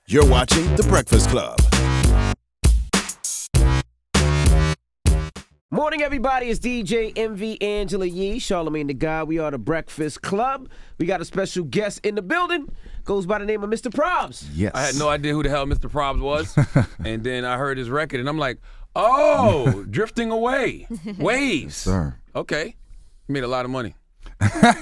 You're watching The Breakfast Club. Morning, everybody. It's DJ MV Angela Yee, Charlamagne the God. We are The Breakfast Club. We got a special guest in the building. Goes by the name of Mr. Probz. Yes. I had no idea who the hell Mr. Probz was. And then I heard his record, and I'm like, oh, Drifting Away. Waves. Yes, sir. Okay. You made a lot of money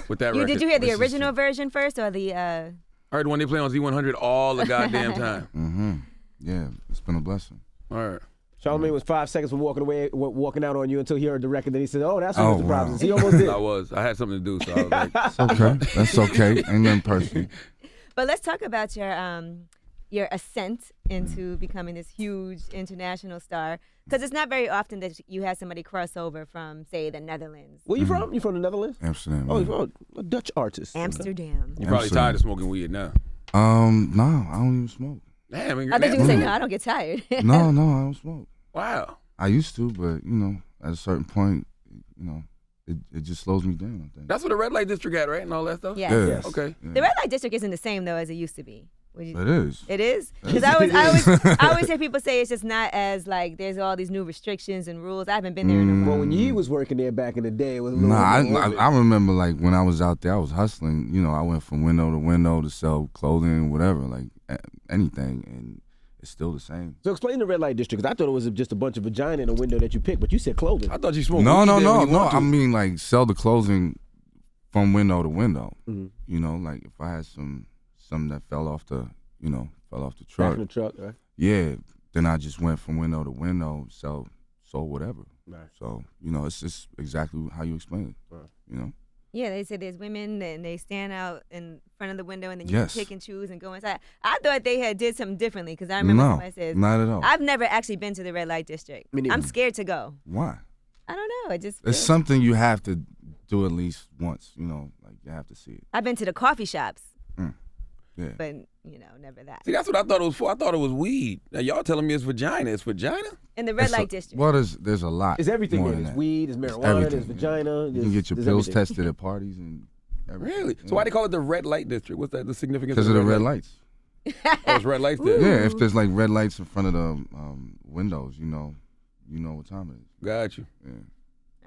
with that record. Did you hear the original version first or the... I heard one they play on Z100 all the goddamn time. Mm-hmm. Yeah, it's been a blessing. All right. Charlamagne was 5 seconds from walking out on you until he heard the record. Then he said, "Oh, that's what Oh, Mr. wow. Probz is." He almost did. I had something to do, so I was like, It's okay. That's okay. Ain't nothing personal. But let's talk about your ascent into becoming this huge international star. Because it's not very often that you have somebody cross over from, say, the Netherlands. Where you from? You from the Netherlands? Amsterdam. Oh, yeah. you're a Dutch artist. Amsterdam. you're probably tired of smoking weed now. No, I don't even smoke. Damn, I thought you were saying, no, I don't get tired. No, I don't smoke. Wow. I used to, but, at a certain point, it just slows me down, I think. That's what the red light district at, right? And all that stuff? Yes. Yeah. Yes. Okay. Yeah. The red light district isn't the same, though, as it used to be. It is. It is? It Because I always hear people say it's just not as, like, there's all these new restrictions and rules. I haven't been there in a Well, while. when Yee was working there back in the day, it was a little Nah, I remember, like, when I was out there, I was hustling. I went from window to window to sell clothing, whatever, like, anything, and it's still the same. So explain the red light district, because I thought it was just a bunch of vagina in a window that you picked, but you said clothing. I thought you smoked No. weed there when you want to. I mean, like, sell the clothing from window to window. Mhm. Like, if I had something that fell off the Back truck. in the truck, right? Yeah, then I just went from window to window, sold whatever. Right. So, it's just exactly how you explain it. Right. Yeah, they say there's women and they stand out in front of the window and then you Yes. can pick and choose and go inside. I thought they had did something differently because I remember No, somebody says, not at all. I've never actually been to the red light district. Me neither. I'm scared to go. Why? I don't know. It just It's feels- something you have to do at least once, like you have to see it. I've been to the coffee shops, Yeah. but never that. See, that's what I thought it was for. I thought it was weed. Now, y'all telling me it's vagina. It's vagina? In the red It's light district. Well, there's a lot. It's everything more there. than There's that. weed, there's marijuana, Everything, there's yeah. vagina. You can get your there's pills everything. tested at parties and everything. Really? So why they call it the red light district? What's that? The significance? Because of the red light? lights. Oh, it's red lights there. Yeah, if there's like red lights in front of the windows, you know what time it is. Got you. Yeah.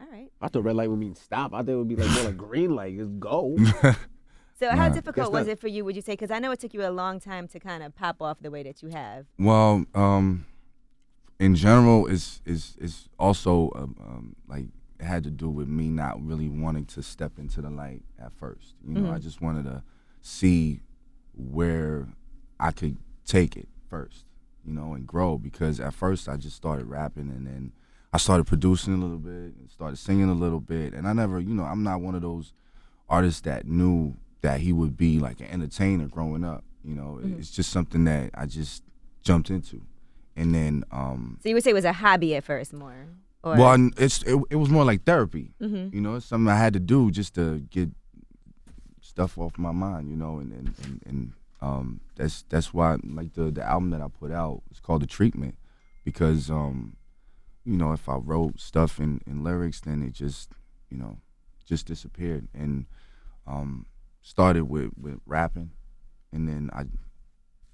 All right. I thought red light would mean stop. I thought it would be like more like green light. Just go. So how Nah. difficult Guess was not. it for you, would you say? Because I know it took you a long time to kind of pop off the way that you have. Well, in general, it's also like it had to do with me not really wanting to step into the light at first. I just wanted to see where I could take it first, and grow. Because at first I just started rapping, and then I started producing a little bit, and started singing a little bit, and I never, I'm not one of those artists that knew that he would be like an entertainer growing up. It's just something that I just jumped into, and then So you would say it was a hobby at first more? Or? well, it was more like therapy. It's something I had to do just to get stuff off my mind. And that's why, like, the album that I put out is called The Treatment, because if I wrote stuff in lyrics, then it just disappeared, and started with rapping, and then I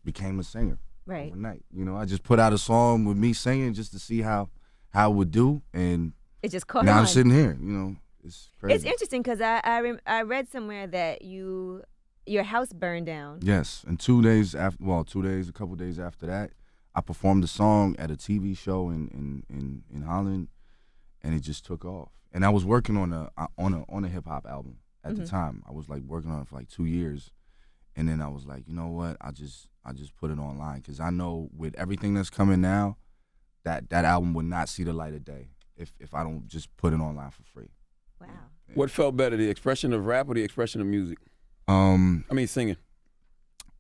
became a singer Right. overnight. I just put out a song with me singing just to see how it would do, and It just caught now on. I'm sitting here. It's crazy. It's interesting because I read somewhere that your house burned down. Yes, and 2 days after, a couple days after that, I performed the song at a TV show in Holland, and it just took off. And I was working on a hip hop album at the time. I was like working on it for like 2 years, and then I was like, you know what? I just put it online because I know with everything that's coming now, that album would not see the light of day if I don't just put it online for free. Wow. What felt better, the expression of rap or the expression of music? Singing.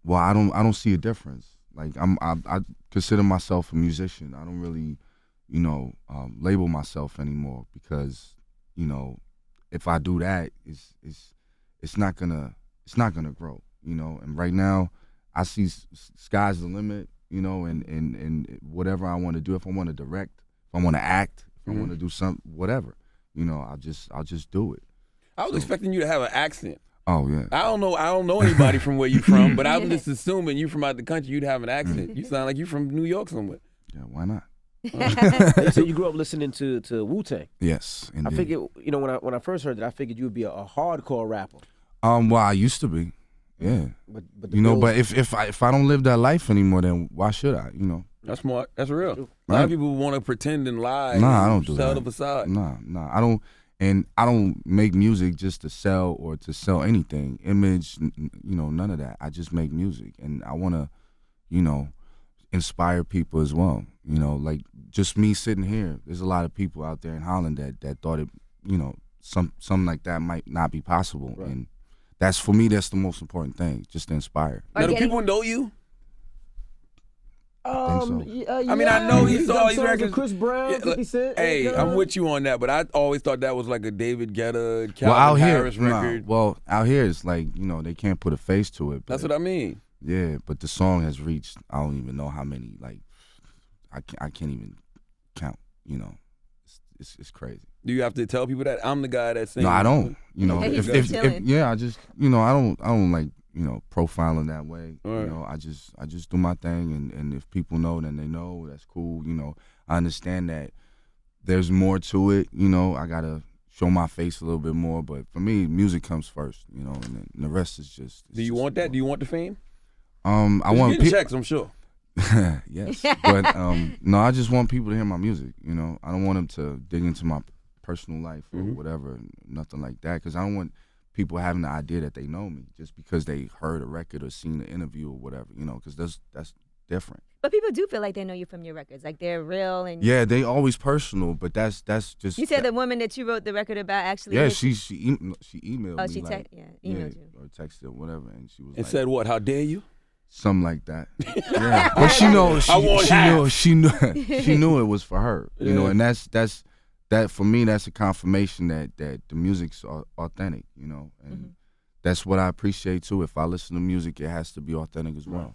Well, I don't see a difference. Like I consider myself a musician. I don't really, label myself anymore because, if I do that, it's not gonna grow. And right now, I see sky's the limit. And whatever I want to do, if I want to direct, if I want to act, if I want to do something, whatever, I'll just do it. I was expecting you to have an accent. Oh yeah. I don't know anybody from where you from, but I'm just assuming you from out the country. You'd have an accent. You sound like you from New York somewhere. Yeah, why not? So you grew up listening to Wu-Tang. Yes, indeed. I figured, when I first heard that, I figured you would be a hardcore rapper. Well, I used to be. Yeah. But But if I don't live that life anymore, then why should I? That's smart. That's real. True. A lot of people want to pretend and lie. Nah, I and don't do sell that. the facade. Nah, I don't. And I don't make music just to sell or to sell anything, image, none of that. I just make music, and I want to, inspire people as well. Like just me sitting here. There's a lot of people out there in Holland that thought it, something like that might not be possible, Right. and that's for me. That's the most important thing, just to inspire. Now, do people know you? so. I mean, I know he saw done these songs with records. Chris Brown, 50 Cent. Hey, I'm with you on that, but I always thought that was like a David Guetta, Calvin Well, out Harris here, record. out here it's like they can't put a face to it. That's but- what I mean. Yeah, but the song has reached. I don't even know how many. Like, I can't even count. It's crazy. Do you have to tell people that I'm the guy that sings? No, I don't. He's if chilling. I just I don't like profiling that way. Right. I just do my thing, and if people know, then they know. That's cool. I understand that there's more to it. I gotta show my face a little bit more, but for me, music comes first. And then the rest is just. Do you want that? Do you want the fame? I You want getting checks, I'm sure. yes, but no, I just want people to hear my music. I don't want them to dig into my personal life or whatever, nothing like that. Because I don't want people having the idea that they know me just because they heard a record or seen an interview or whatever. Because that's different. But people do feel like they know you from your records, like they're real. And Yeah, they always personal, but that's just. you said the woman that you wrote the record about actually. Yeah, is- she emailed Oh, me. she like, emailed you. or texted or whatever, and she was And like, said what? How dare you? something like that. Yeah, but she knew it was for her. And that for me, that's a confirmation that the music's authentic. And that's what I appreciate too. If I listen to music, it has to be authentic as well.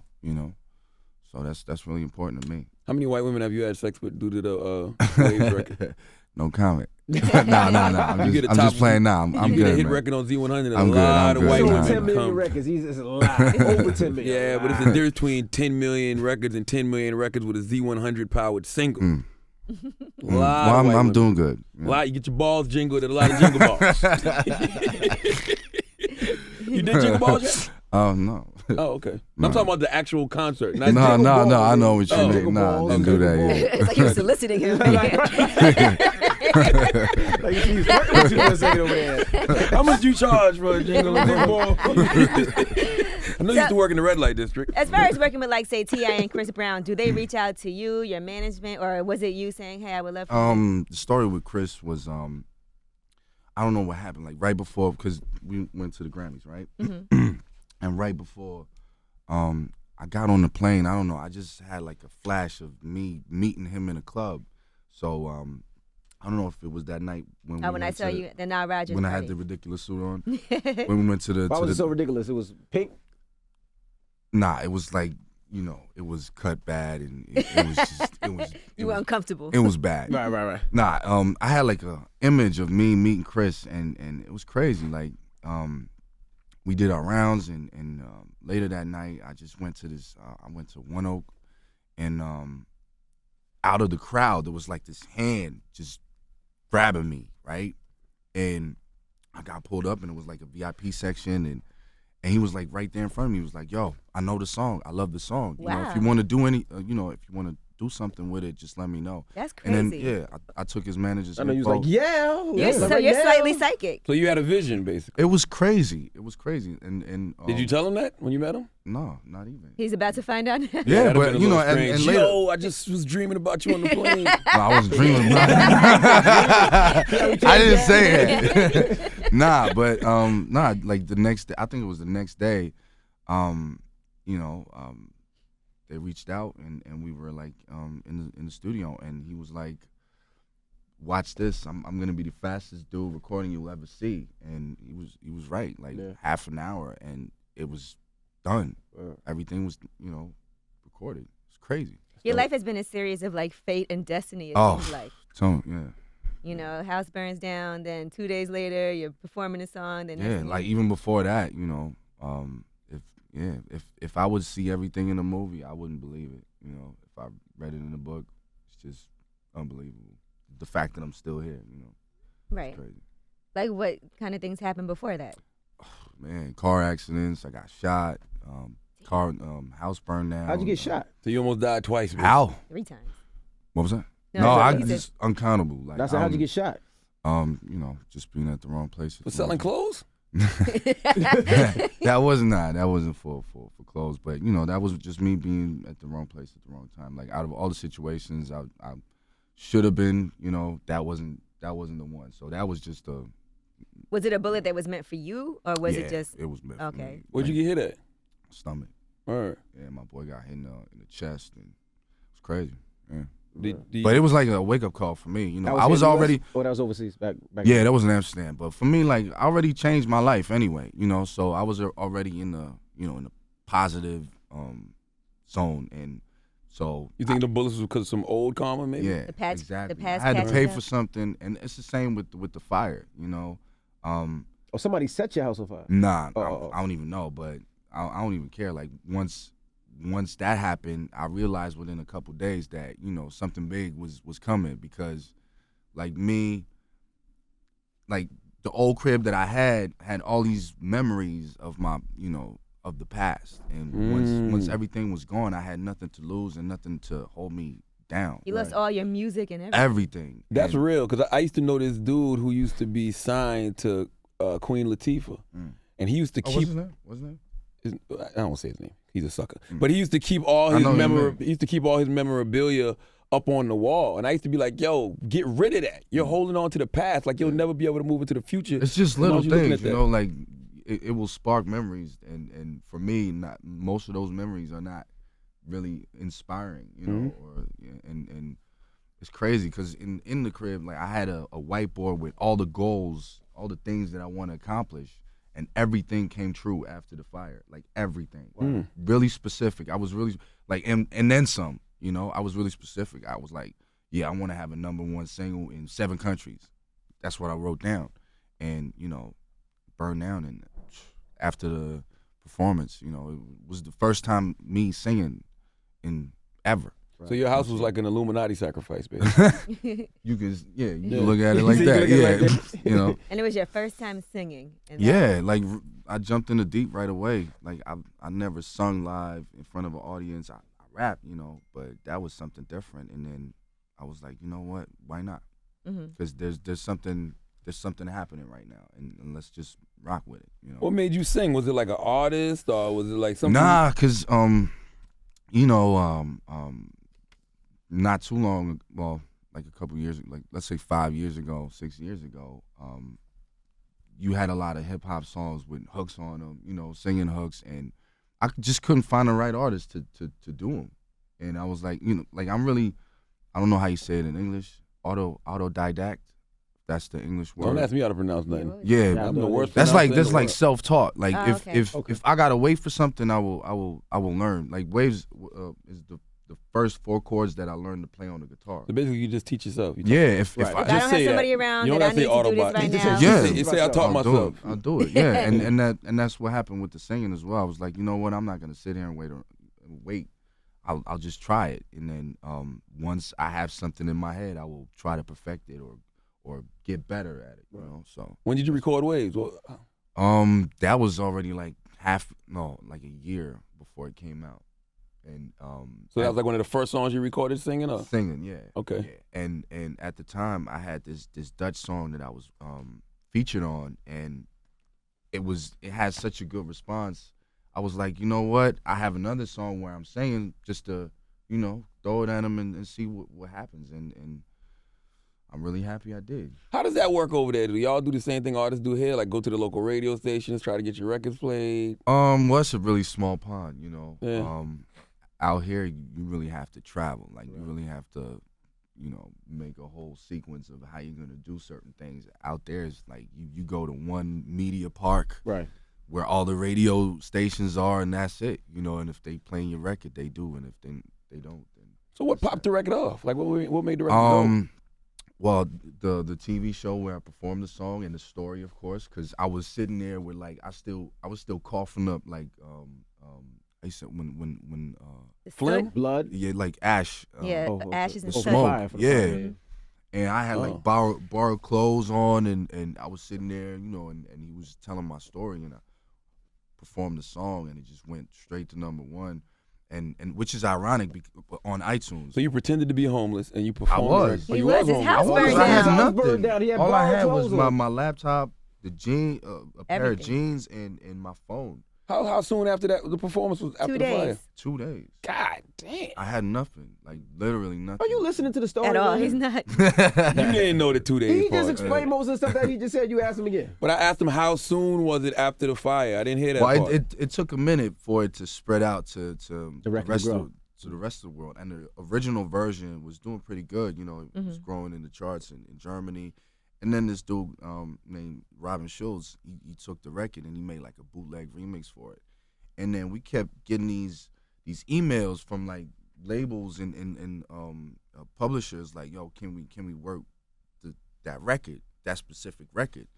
So that's really important to me. How many white women have you had sex with due to the Waves record? No comment. Nah. You get a I'm top- just playing now. I'm You good, get a hit man. record on Z100, and I'm a good, lot I'm of good. white Over Nah, women 10 million come. records. It's a lot. Over 10 million. Yeah, but it's the difference between 10 million records and 10 million records with a Z100 powered single. A lot Well, of I'm white women. doing good. A lot. You get your balls jingled at a lot of jingle balls. You did jingle balls yet? Oh no. Oh, okay. No. I'm talking about the actual concert. Not No, jingle no, balls. I know what you Oh. mean. Nah, Balls, didn't do that jingle yet. It's like you're soliciting him. Like she's flirting with you for a second over there. How much you charge for a jingle and jingle ball? I know you used to work in the red light district. As far as working with, like, say, T.I. and Chris Brown, do they reach out to you, your management, or was it you saying, hey, I would love for you? The story with Chris was I don't know what happened. Like right before, because we went to the Grammys, right? And right before, I got on the plane. I don't know. I just had like a flash of me meeting him in a club. So I don't know if it was that night when we When I went saw to you, the Nile Rodgers when I had party. the ridiculous suit on. When we went to the Why was it so ridiculous? It was pink. Nah, it was like it was cut bad and it was just You were uncomfortable. It was bad. Right. Nah, I had like a image of me meeting Chris, and it was crazy. Like, we did our rounds, and later that night, I just went to this. I went to One Oak, and out of the crowd, there was like this hand just grabbing me, right? And I got pulled up, and it was like a VIP section, and he was like right there in front of me. He was like, "Yo, I know the song. I love the song. You know, if you Wow. want to do if you want to do something with it, just let me know." That's And crazy. then I took his manager's I know you was info. like, yeah. So you're slightly psychic. So you had a vision, basically. It was crazy. And Did you tell him that when you met him? No, not even. He's about to find out. Yeah, That'd have but been a you know, little and strange. later, Yo, I just was dreaming about you on the plane. no, I wasn't dreaming about it. I didn't say it. Nah, but like the next day, I think it was the next day, they reached out and we were like in the studio, and he was like, "Watch this. I'm gonna be the fastest dude recording you'll ever see." And he was right. Like half an hour, and it was done. Everything was recorded. It's crazy. Your life has been a series of like fate and destiny. It Oh, seems like. so yeah. You know, house burns down, then 2 days later you're performing a song. Then Yeah, like even before that, you know, if I would see everything in the movie, I wouldn't believe it. You know, if I read it in the book, it's just unbelievable. The fact that I'm still here, you know, right. it's crazy. Like what kind of things happened before that? Man, car accidents. I got shot. House burned down. How'd you get shot? So you almost died twice, man. How? 3 times. What was that? No, I he said- just uncountable. Like That's how'd you get shot? You know, just being at the wrong place. For selling clothes? That wasn't for clothes, but you know, that was just me being at the wrong place at the wrong time. Like out of all the situations I should have been, you know, that wasn't the one. So that was just a. Was it a bullet that was meant for you, or was yeah, it just? It was meant for me. Where'd you get hit at? Stomach. All right. Yeah, my boy got hit in the chest, and it was crazy. Yeah. But it was like a wake up call for me. You know, That I was here in the already. US? Or that was overseas back. Yeah, that was in Amsterdam. But for me, like, I already changed my life anyway. You know, so I was already in the positive zone, and so. You think the bullets was because of some old karma, maybe? Yeah, The past- exactly. the past I had to pay catching for up? something, and it's the same with the fire. You know, Or somebody set your house on fire. nah, Oh. I don't even know, but I don't even care. Like once that happened, I realized within a couple days that, you know, something big was coming, because like me, like the old crib that I had all these memories of my, you know, of the past. And once everything was gone, I had nothing to lose and nothing to hold me down. You lost all your music and everything. Everything. That's And- real, because I used to know this dude who used to be signed to Queen Latifah. And he used to keep. What's his name? I don't want to say his name. He's a sucker. But he used to keep all I his know his name. he used to keep all his memorabilia up on the wall. And I used to be like, yo, get rid of that. You're holding on to the past. Like, you'll never be able to move into the future. It's just as long little as you're looking things, at you that. know, like it will spark memories, and for me, not most of those memories are not really inspiring, you know, and it's crazy because in the crib, like I had a whiteboard with all the goals, all the things that I want to accomplish, and everything came true after the fire, like everything. Really specific. I was really like, and then some, you know, I was really specific. I was like, yeah, I want to have a #1 single in 7 countries. That's what I wrote down, and you know, burned down. And after the performance, you know, it was the first time me singing in ever. So your house was like an Illuminati sacrifice, basically. You can look at it like You that, look at it like you know. And it was your first time singing. And Yeah, like I jumped in the deep right away. Like I never sung live in front of an audience. I rap, you know, but that was something different. And then I was like, you know what? Why not? Because there's something happening right now, and let's just rock with it. You know. What made you sing? Was it like an artist, or was it like something? Nah, cause you know, not too long, well, like a couple years, like let's say 5 years ago, 6 years ago, you had a lot of hip hop songs with hooks on them, you know, singing hooks, and I just couldn't find the right artist to do them. And I was like, you know, like I don't know how you say it in English, autodidact. That's the English word. Don't ask me how to pronounce nothing. Yeah, I'm the worst. that's pronouncer like in the world. self-taught. Like Oh, okay. if I gotta wait for something, I will learn. Like Waves is the first 4 chords that I learned to play on the guitar. So basically, you just teach yourself. You Yeah, if If I I don't say have somebody that. around You don't that I gotta need say to do this Autobot. right Just now. say- Yeah. You say I taught myself. I'll do it. Yeah, and that's what happened with the singing as well. I was like, you know what? I'm not gonna sit here and wait. I'll just try it, and then once I have something in my head, I will try to perfect it or get better at it. You know, so. When did you record Waves? Well, That was already like like a year before it came out, and so that was like one of the first songs you recorded singing, or? singing, yeah. Okay. Yeah. And at the time, I had this Dutch song that I was featured on, and it had such a good response. I was like, you know what? I have another song where I'm singing just to, you know, throw it at them and see what happens, and I'm really happy I did. How does that work over there? Do y'all do the same thing artists do here? Like go to the local radio stations, try to get your records played? Well, it's a really small pond, you know. Yeah. Out here, you really have to travel. Like, you really have to, you know, make a whole sequence of how you're going to do certain things. Out there, it's like you go to one media park Right. where all the radio stations are, and that's it, you know. And if they play your record, they do. And if they don't, then... So what popped the record off? Like what made the record go? Well, the TV show where I performed the song and the story, of course, because I was sitting there with like I was still coughing up like I said when The Phlegm, soot? blood. yeah, like ash. Yeah, oh, ashes the and for soot. smoke. fire, for the Yeah. fire, And I had like borrowed clothes on, and I was sitting there, you know, and he was telling my story, and I performed the song, and it just went straight to #1, and which is ironic on iTunes. So you pretended to be homeless and you performed. was. the record. He Oh, you was. His homeless. house I burned I had down. House burned nothing. down. He had All I borrowed had was clothes on. my laptop, the jean, a pair of Everything. jeans, and my phone. How soon after that the performance was after 2 the days. fire? 2 days. God damn. I had nothing, like literally nothing. Are you listening to the story? At all. man? He's not. You didn't know the 2 days He just part. explained most of the stuff that he just said. You asked him again. But I asked him how soon was it after the fire. I didn't hear that Well, part. it took a minute for it to spread out to the record rest to grow. of to the rest of the world. And the original version was doing pretty good. You know, it was growing in the charts in Germany. And then this dude named Robin Schulz, he took the record and he made like a bootleg remix for it. And then we kept getting these emails from like labels and publishers like, yo, can we work that record, that specific record?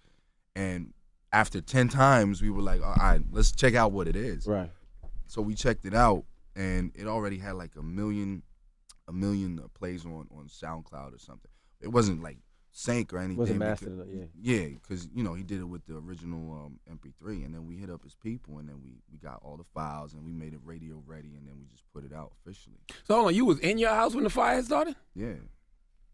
And after 10 times, we were like, all right, let's check out what it is. Right. So we checked it out, and it already had like a million plays on SoundCloud or something. It wasn't like sync or anything. Wasn't mastered, Yeah, because you know he did it with the original MP3, and then we hit up his people, and then we got all the files, and we made it radio ready, and then we just put it out officially. So hold on, you was in your house when the fire started? Yeah,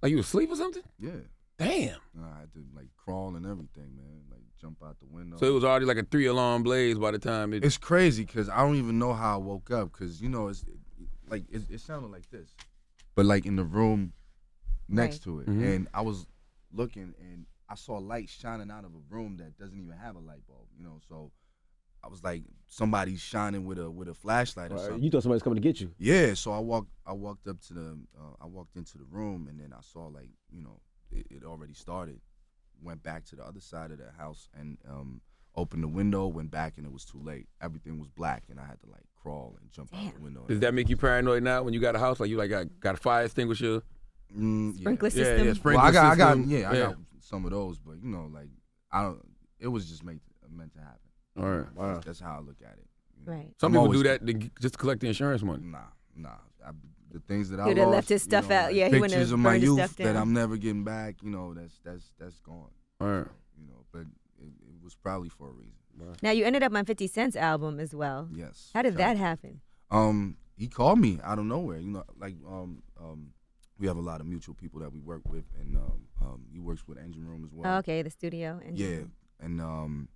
Like you was asleep or something? yeah. Damn. I had to like crawl and everything, man. Like jump out the window. So it was already like a 3-alarm blaze by the time it. It's crazy because I don't even know how I woke up because you know it sounded like this, but like in the room next to it, and I was looking and I saw light shining out of a room that doesn't even have a light bulb, you know. So I was like, somebody's shining with a flashlight or something. You thought somebody was coming to get you. Yeah, so I walked up to I walked into the room and then I saw like, you know, it already started. Went back to the other side of the house and opened the window, went back and it was too late. Everything was black and I had to like crawl and jump out the window. Does that make you paranoid now when you got a house? Like you like got a fire extinguisher? Sprinkler Yeah, system. yeah, sprinkler Well, I got system. I got some of those, but you know, like it was just meant to happen. All right. Wow. That's how I look at it. you know. Right. Some I'm people always- do that just to collect the insurance money. Nah. The things that I He'd lost, have left his stuff out. like Yeah, he wouldn't pictures have of my burned his youth stuff that down. I'm never getting back. You know, that's gone. All right. You know, but it was probably for a reason. Now you ended up on 50 Cent's album as well. Yes. How did Shout that out. happen? He called me out of nowhere. You know, like we have a lot of mutual people that we work with, and he works with Engine Room as well. Oh, okay, the studio. And Yeah, and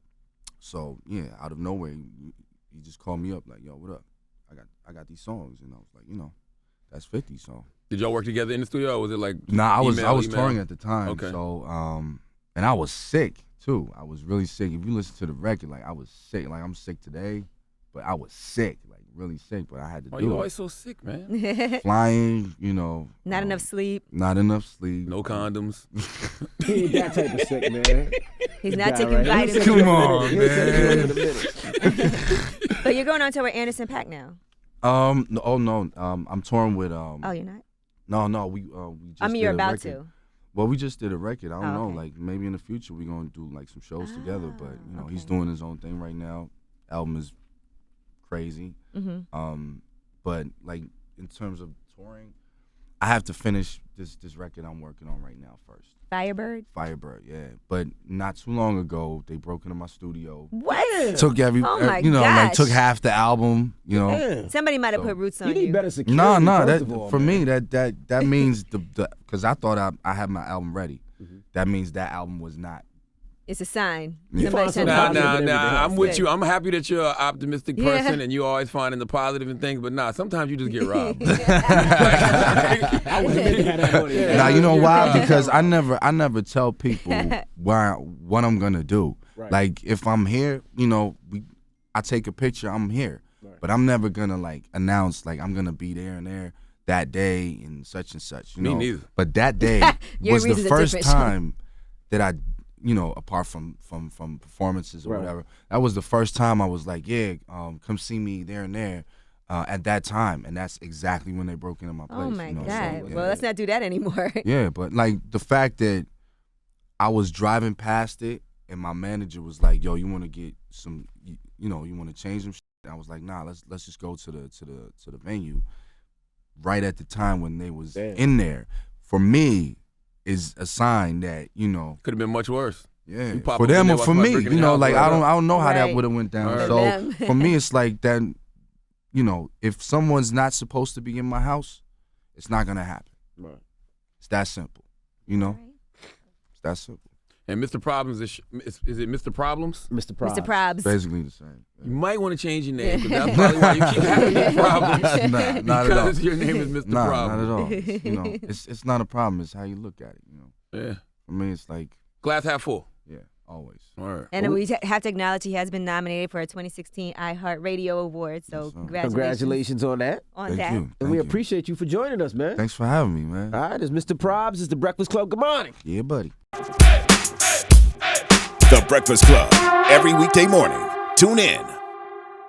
so yeah, out of nowhere, he just called me up like, "Yo, what up? I got these songs," and I was like, you know, that's 50. So Did y'all work together in the studio, or was it like? nah, I was email? touring at the time. Okay. So and I was sick too. I was really sick. If you listen to the record, like I was sick. Like I'm sick today, but I was sick, like really sick. But I had to Oh, do you it. always so sick, man. Flying, you know. Not enough sleep. Not enough sleep. No condoms. He ain't that type of sick, man. He's That not guy taking right here. vitamins. Come on, He'll say it man. in a minute. But you're going on tour with Anderson .Paak now. No, oh no. I'm touring with Oh, you're not? No, we just I mean, did you're a about record. to. Well, we just did a record. I don't Oh, know, okay. like maybe in the future we're gonna do like some shows together. But you know, he's okay. doing his own thing right now. Album is crazy. But like in terms of touring, I have to finish this record I'm working on right now first. Firebird? Firebird, yeah. But not too long ago, they broke into my studio. What? Took every, Oh my you know, like gosh. took half the album. You know. Damn. Somebody might have So- put roots on You you. need better security. No, first that of all, for man. me that means the because I thought I had my album ready. That means that album was not. It's a sign. Yeah. Somebody Find sent some it positive out. in everything else. I'm with Good. you. I'm happy that you're an optimistic Yeah. person and you always finding the positive in things. But sometimes you just get robbed. I wouldn't have had that money. man. Now you know why? Because I never tell people what I'm gonna do. Right. Like if I'm here, you know, I take a picture. I'm here, but I'm never gonna like announce like I'm gonna be there and there that day and such. You Me know? neither. But that day Your was the reasons are first different. time that I, you know, apart from performances or Right. whatever, that was the first time I was like, yeah, come see me there and there. at that time, and that's exactly when they broke into my place. Oh my you know? God. So, yeah. Well, let's not do that anymore. Yeah, but like the fact that I was driving past it and my manager was like, "Yo, you want to get some, you want to change some shit?" And I was like, "Nah, let's just go to the venue." Right at the time when they was in there, for me, is a sign that could have been much worse. Yeah, You pop for up in them there or while for somebody me, breaking the house like right I don't know how that Right. would have went down. Right. So Them. for me, it's like that. If someone's not supposed to be in my house, it's not gonna happen. Right. It's that simple. It's that simple. And Mr. Problems is it Mr. Problems? Mr. Probz. Mr. Probz. Basically the same. You might want to change your name because that's probably why you keep having these problems. Nah, not at all. Because your name is Mr. Nah, Problem. not at all. It's not a problem. It's how you look at it. Yeah. I mean, it's like Glass half full. yeah, always. All right. And we have to acknowledge he has been nominated for a 2016 iHeartRadio Award. So Yes, sir. Congratulations on that. on Thank that. you. And Thank we you. appreciate you for joining us, man. Thanks for having me, man. All right, it's Mr. Probz. It's the Breakfast Club. Good morning. Yeah, buddy. The Breakfast Club. Every weekday morning. Tune in.